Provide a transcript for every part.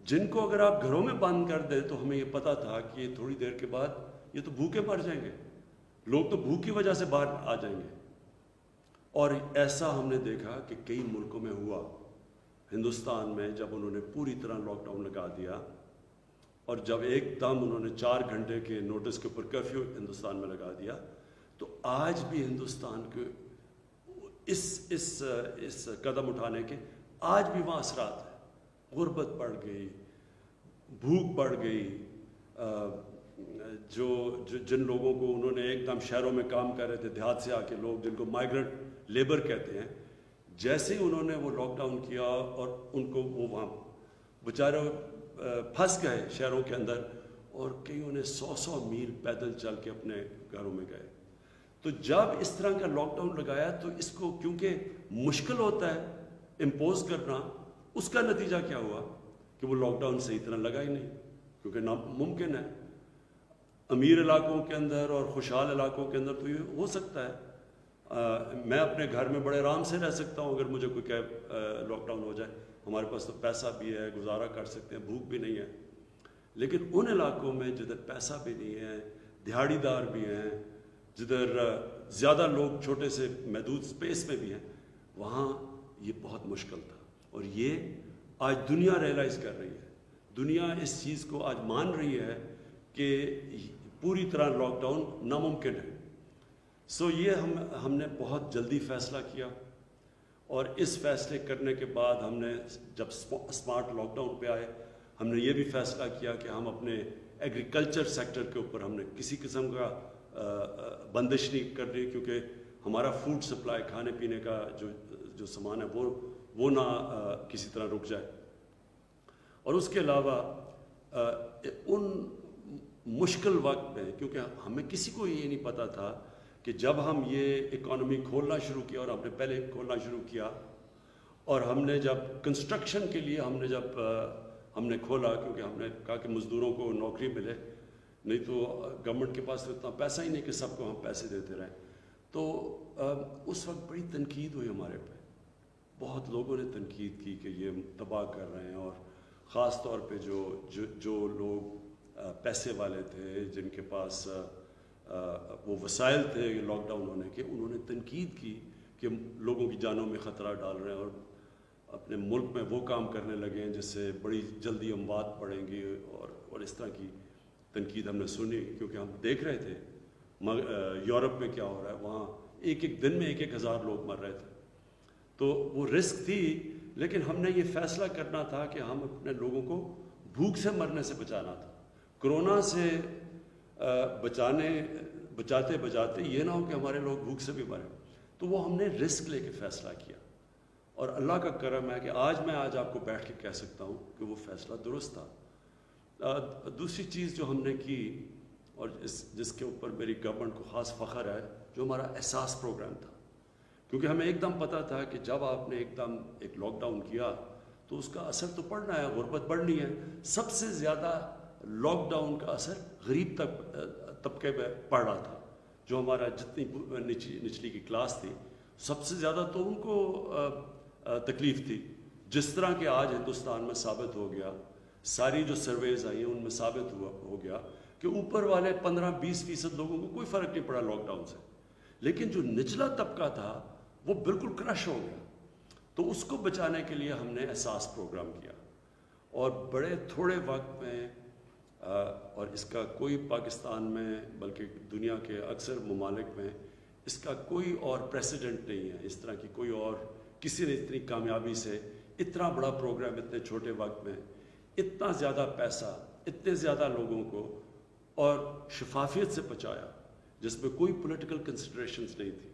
جن کو اگر آپ گھروں میں بند کر دیں تو ہمیں یہ پتا تھا کہ یہ تھوڑی دیر کے بعد یہ تو بھوکے مر جائیں گے، لوگ تو بھوک کی وجہ سے باہر آ جائیں گے. اور ایسا ہم نے دیکھا کہ کئی ملکوں میں ہوا. ہندوستان میں جب انہوں نے پوری طرح لاک ڈاؤن لگا دیا اور جب ایک دم انہوں نے 4 گھنٹے کے نوٹس کے اوپر کرفیو ہندوستان میں لگا دیا، تو آج بھی ہندوستان کے اس قدم اٹھانے کے آج بھی وہاں اثرات ہیں. غربت بڑھ گئی، بھوک بڑھ گئی. جن لوگوں کو انہوں نے ایک دم شہروں میں کام کر رہے تھے، دیہات سے آ کے لوگ جن کو مائیگرنٹ لیبر کہتے ہیں، جیسے ہی انہوں نے وہ لاک ڈاؤن کیا اور ان کو وہ وہاں بیچارے پھنس گئے شہروں کے اندر، اور کئیوں نے 100 میل پیدل چل کے اپنے گھروں میں گئے. تو جب اس طرح کا لاک ڈاؤن لگایا تو اس کو کیونکہ مشکل ہوتا ہے امپوز کرنا، اس کا نتیجہ کیا ہوا کہ وہ لاک ڈاؤن صحیح طرح لگا ہی نہیں، کیونکہ ناممکن ہے. امیر علاقوں کے اندر اور خوشحال علاقوں کے اندر تو یہ ہو سکتا ہے. میں اپنے گھر میں بڑے آرام سے رہ سکتا ہوں اگر مجھے کوئی لاک ڈاؤن ہو جائے. ہمارے پاس تو پیسہ بھی ہے، گزارا کر سکتے ہیں، بھوک بھی نہیں ہے. لیکن ان علاقوں میں جدھر پیسہ بھی نہیں ہے، دہاڑی دار بھی ہیں، جدھر زیادہ لوگ چھوٹے سے محدود سپیس میں بھی ہیں، وہاں یہ بہت مشکل تھا. اور یہ آج دنیا ریئلائز کر رہی ہے، دنیا اس چیز کو آج مان رہی ہے کہ پوری طرح لاک ڈاؤن ناممکن ہے. سو یہ ہم نے بہت جلدی فیصلہ کیا، اور اس فیصلے کرنے کے بعد ہم نے جب اسمارٹ لاک ڈاؤن پہ آئے، ہم نے یہ بھی فیصلہ کیا کہ ہم اپنے ایگریکلچر سیکٹر کے اوپر ہم نے کسی قسم کا بندش نہیں کر رہی، کیونکہ ہمارا فوڈ سپلائی، کھانے پینے کا جو سامان ہے وہ نہ کسی طرح رک جائے. اور اس کے علاوہ ان مشکل وقت میں، کیونکہ ہمیں کسی کو یہ نہیں پتا تھا کہ جب ہم یہ اکانومی کھولنا شروع کیا، اور ہم نے پہلے کھولنا شروع کیا، اور ہم نے جب کنسٹرکشن کے لیے ہم نے کھولا، کیونکہ ہم نے کہا کہ مزدوروں کو نوکری ملے، نہیں تو گورنمنٹ کے پاس تو اتنا پیسہ ہی نہیں کہ سب کو ہم پیسے دیتے رہیں. تو اس وقت بڑی تنقید ہوئی ہمارے پہ، بہت لوگوں نے تنقید کی کہ یہ تباہ کر رہے ہیں. اور خاص طور پہ جو لوگ پیسے والے تھے، جن کے پاس وہ وسائل تھے لاک ڈاؤن ہونے کے، انہوں نے تنقید کی کہ لوگوں کی جانوں میں خطرہ ڈال رہے ہیں، اور اپنے ملک میں وہ کام کرنے لگے ہیں جس سے بڑی جلدی اموات پڑیں گی. اور اس طرح کی تنقید ہم نے سنی، کیونکہ ہم دیکھ رہے تھے یورپ میں کیا ہو رہا ہے. وہاں ایک دن میں 1,000 لوگ مر رہے تھے. تو وہ رسک تھی، لیکن ہم نے یہ فیصلہ کرنا تھا کہ ہم اپنے لوگوں کو بھوک سے مرنے سے بچانا تھا. کرونا سے بچاتے یہ نہ ہو کہ ہمارے لوگ بھوک سے بھی مریں. تو وہ ہم نے رسک لے کے فیصلہ کیا، اور اللہ کا کرم ہے کہ میں آج آپ کو بیٹھ کے کہہ سکتا ہوں کہ وہ فیصلہ درست تھا. دوسری چیز جو ہم نے کی، اور جس کے اوپر میری گورنمنٹ کو خاص فخر ہے، جو ہمارا احساس پروگرام تھا. کیونکہ ہمیں ایک دم پتہ تھا کہ جب آپ نے ایک دم ایک لاک ڈاؤن کیا تو اس کا اثر تو پڑنا ہے، غربت بڑھنی ہے. سب سے زیادہ لاک ڈاؤن کا اثر غریب طبقے پہ پڑ رہا تھا. جو ہمارا جتنی نچلی کی کلاس تھی، سب سے زیادہ تو ان کو تکلیف تھی. جس طرح کہ آج ہندوستان میں ثابت ہو گیا، ساری جو سرویز آئی ہیں ان میں ثابت ہو گیا کہ اوپر والے 15-20% لوگوں کو کوئی فرق نہیں پڑا لاک ڈاؤن سے، لیکن جو نچلا طبقہ تھا وہ بالکل کرش ہو گیا. تو اس کو بچانے کے لیے ہم نے احساس پروگرام کیا، اور بڑے تھوڑے وقت میں، اور اس کا کوئی پاکستان میں بلکہ دنیا کے اکثر ممالک میں اس کا کوئی اور پریسیڈنٹ نہیں ہے. اس طرح کی کوئی اور کسی نے اتنی کامیابی سے اتنا بڑا پروگرام اتنے چھوٹے وقت میں، اتنا زیادہ پیسہ، اتنے زیادہ لوگوں کو اور شفافیت سے بچایا، جس میں کوئی پولیٹیکل کنسیڈریشنز نہیں تھی.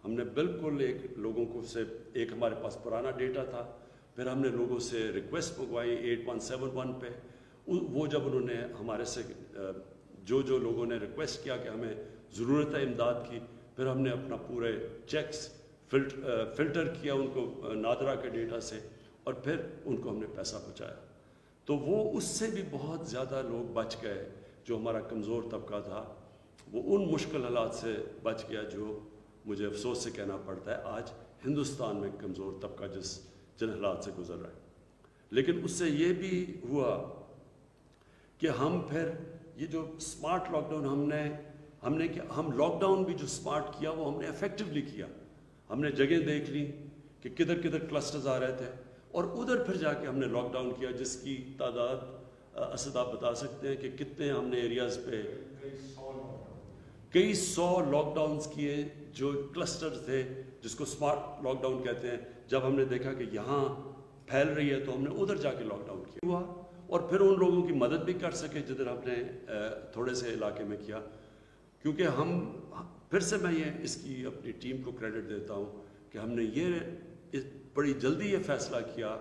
ہم نے بالکل لوگوں کو سے ایک ہمارے پاس پرانا ڈیٹا تھا، پھر ہم نے لوگوں سے ریکویسٹ منگوائی 8171 پہ. وہ جب انہوں نے ہمارے سے جو لوگوں نے ریکویسٹ کیا کہ ہمیں ضرورت ہے امداد کی، پھر ہم نے اپنا پورے چیکس فلٹر کیا ان کو نادرا کے ڈیٹا سے، اور پھر ان کو ہم نے پیسہ پہنچایا. تو وہ اس سے بھی بہت زیادہ لوگ بچ گئے. جو ہمارا کمزور طبقہ تھا وہ ان مشکل حالات سے بچ گیا، جو مجھے افسوس سے کہنا پڑتا ہے آج ہندوستان میں کمزور طبقہ جن حالات سے گزر رہا ہے. لیکن اس سے یہ بھی ہوا کہ ہم پھر یہ جو اسمارٹ لاک ڈاؤن ہم لاک ڈاؤن بھی جو اسمارٹ کیا وہ ہم نے افیکٹولی کیا. ہم نے جگہیں دیکھ لی کہ کدھر کدھر کلسٹرز آ رہے تھے اور ادھر پھر جا کے ہم نے لاک ڈاؤن کیا, جس کی تعداد اسد آپ بتا سکتے ہیں کہ کتنے ہم نے ایریاز پہ کئی سو لاک ڈاؤنز کیے جو کلسٹر تھے, جس کو اسمارٹ لاک ڈاؤن کہتے ہیں. جب ہم نے دیکھا کہ یہاں پھیل رہی ہے تو ہم نے ادھر جا کے لاک ڈاؤن کیا ہوا, اور پھر ان لوگوں کی مدد بھی کر سکے جدھر ہم نے تھوڑے سے علاقے میں کیا. کیونکہ ہم پھر سے میں یہ اس کی اپنی ٹیم کو کریڈٹ دیتا ہوں کہ ہم نے یہ بڑی جلدی یہ فیصلہ کیا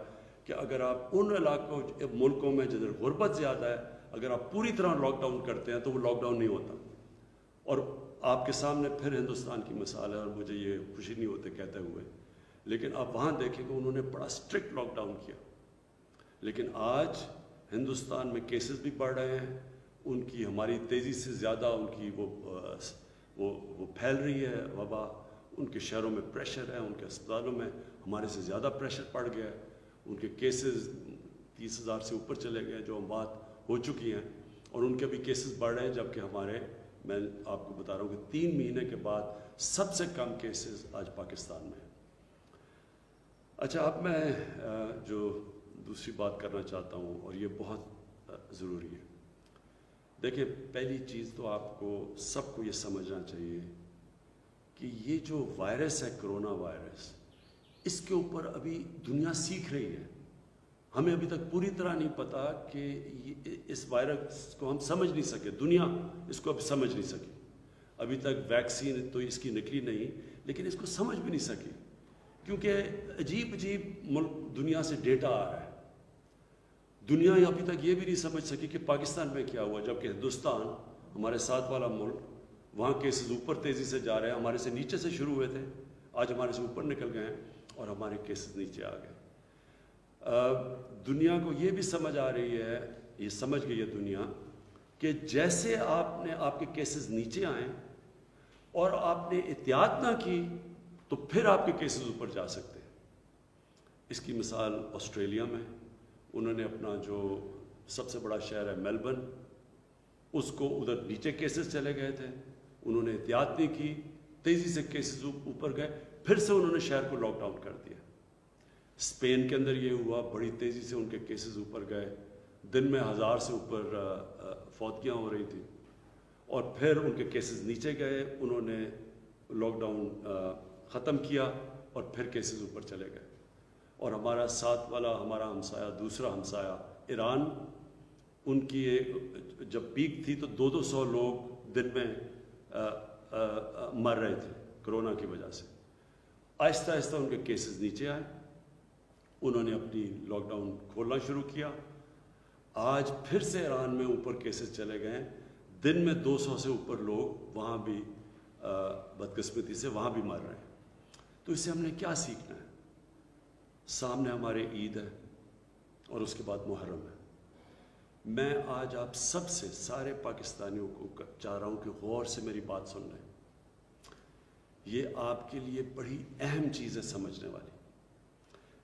کہ اگر آپ ان علاقوں ملکوں میں جدھر غربت زیادہ ہے اگر آپ پوری طرح لاک ڈاؤن کرتے ہیں تو وہ لاک ڈاؤن نہیں ہوتا. اور آپ کے سامنے پھر ہندوستان کی مثال ہے, اور مجھے یہ خوشی نہیں ہوتے کہتے ہوئے, لیکن آپ وہاں دیکھیں کہ انہوں نے بڑا اسٹرکٹ لاک ڈاؤن کیا. لیکن آج ہندوستان میں کیسز بھی بڑھ رہے ہیں, ان کی ہماری تیزی سے زیادہ ان کی وہ پھیل رہی ہے وبا, ان کے شہروں میں پریشر ہے, ان کے اسپتالوں میں ہمارے سے زیادہ پریشر پڑ گیا ہے, ان کے کیسز 30,000 سے اوپر چلے گئے جو اموات ہو چکی ہیں, اور ان کے بھی کیسز بڑھ رہے ہیں, جبکہ ہمارے میں آپ کو بتا رہا ہوں کہ 3 مہینے کے بعد سب سے کم کیسز آج پاکستان میں ہیں. اچھا, اب میں جو دوسری بات کرنا چاہتا ہوں اور یہ بہت ضروری ہے. دیکھیں, پہلی چیز تو آپ کو سب کو یہ سمجھنا چاہیے کہ یہ جو وائرس ہے کرونا وائرس, اس کے اوپر ابھی دنیا سیکھ رہی ہے. ہمیں ابھی تک پوری طرح نہیں پتا کہ اس وائرس کو ہم سمجھ نہیں سکے, دنیا اس کو اب سمجھ نہیں سکی. ابھی تک ویکسین تو اس کی نکلی نہیں, لیکن اس کو سمجھ بھی نہیں سکی, کیونکہ عجیب ملک دنیا سے ڈیٹا آ رہا ہے. دنیا ابھی تک یہ بھی نہیں سمجھ سکی کہ پاکستان میں کیا ہوا, جبکہ ہندوستان ہمارے ساتھ والا ملک, وہاں کیسز اوپر تیزی سے جا رہے ہیں. ہمارے سے نیچے سے شروع ہوئے تھے, آج ہمارے سے اوپر نکل گئے ہیں اور ہمارے کیسز نیچے آ گئے. دنیا کو یہ بھی سمجھ آ رہی ہے, یہ سمجھ گئی ہے دنیا کہ جیسے آپ کے کیسز نیچے آئیں اور آپ نے احتیاط نہ کی تو پھر آپ کے کیسز اوپر جا سکتے ہیں. اس کی مثال آسٹریلیا میں, انہوں نے اپنا جو سب سے بڑا شہر ہے میلبرن, اس کو ادھر نیچے کیسز چلے گئے تھے, انہوں نے احتیاط نہیں کی, تیزی سے کیسز اوپر گئے, پھر سے انہوں نے شہر کو لاک ڈاؤن کر دیا. اسپین کے اندر یہ ہوا, بڑی تیزی سے ان کے کیسز اوپر گئے, دن میں 1000 سے اوپر فوتگیاں ہو رہی تھیں, اور پھر ان کے کیسز نیچے گئے, انہوں نے لاک ڈاؤن ختم کیا اور پھر کیسز اوپر چلے گئے. اور ہمارا ساتھ والا ہمارا ہمسایہ, دوسرا ہمسایہ ایران, ان کی جب پیک تھی تو 200 لوگ دن میں مر رہے تھے کرونا کی وجہ سے. آہستہ آہستہ ان کے کیسز نیچے آئے, انہوں نے اپنی لاک ڈاؤن کھولنا شروع کیا. آج پھر سے ایران میں اوپر کیسز چلے گئے, دن میں 200 سے اوپر لوگ وہاں بھی بدقسمتی سے وہاں بھی مر رہے ہیں. تو اس سے ہم نے کیا سیکھنا ہے؟ سامنے ہمارے عید ہے اور اس کے بعد محرم ہے. میں آج آپ سب سے, سارے پاکستانیوں کو چاہ رہا ہوں کہ غور سے میری بات سن لیں. یہ آپ کے لیے بڑی اہم چیز ہے سمجھنے والی,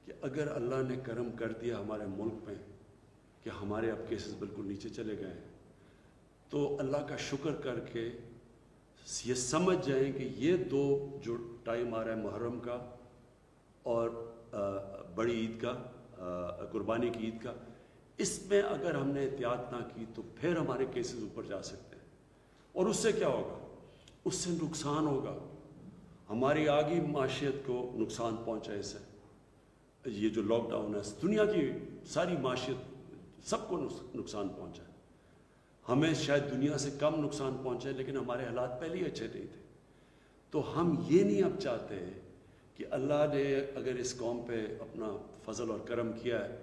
کہ اگر اللہ نے کرم کر دیا ہمارے ملک میں کہ ہمارے اب کیسز بالکل نیچے چلے گئے ہیں, تو اللہ کا شکر کر کے یہ سمجھ جائیں کہ یہ دو جو ٹائم آ رہا ہے محرم کا اور بڑی عید کا, قربانی کی عید کا, اس میں اگر ہم نے احتیاط نہ کی تو پھر ہمارے کیسز اوپر جا سکتے ہیں. اور اس سے کیا ہوگا؟ اس سے نقصان ہوگا, ہماری آگی معاشیت کو نقصان پہنچا. اس سے یہ جو لاک ڈاؤن ہے دنیا کی ساری معاشیت سب کو نقصان پہنچا ہے. ہمیں شاید دنیا سے کم نقصان پہنچے, لیکن ہمارے حالات پہلے ہی اچھے نہیں تھے. تو ہم یہ نہیں اب چاہتے کہ اللہ نے اگر اس قوم پہ اپنا فضل اور کرم کیا ہے,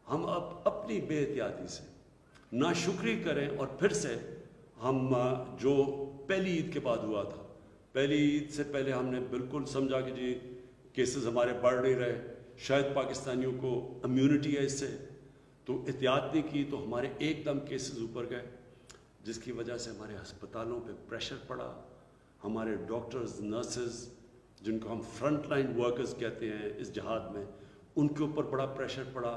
ہم اب اپنی بے احتیاطی سے ناشکری کریں اور پھر سے ہم جو پہلی عید کے بعد ہوا تھا, پہلی عید سے پہلے ہم نے بالکل سمجھا کہ جی کیسز ہمارے بڑھ نہیں رہے, شاید پاکستانیوں کو امیونٹی ہے اس سے, تو احتیاط نہیں کی تو ہمارے ایک دم کیسز اوپر گئے, جس کی وجہ سے ہمارے ہسپتالوں پہ پریشر پڑا. ہمارے ڈاکٹرز, نرسز, جن کو ہم فرنٹ لائن ورکرز کہتے ہیں اس جہاد میں, ان کے اوپر بڑا پریشر پڑا.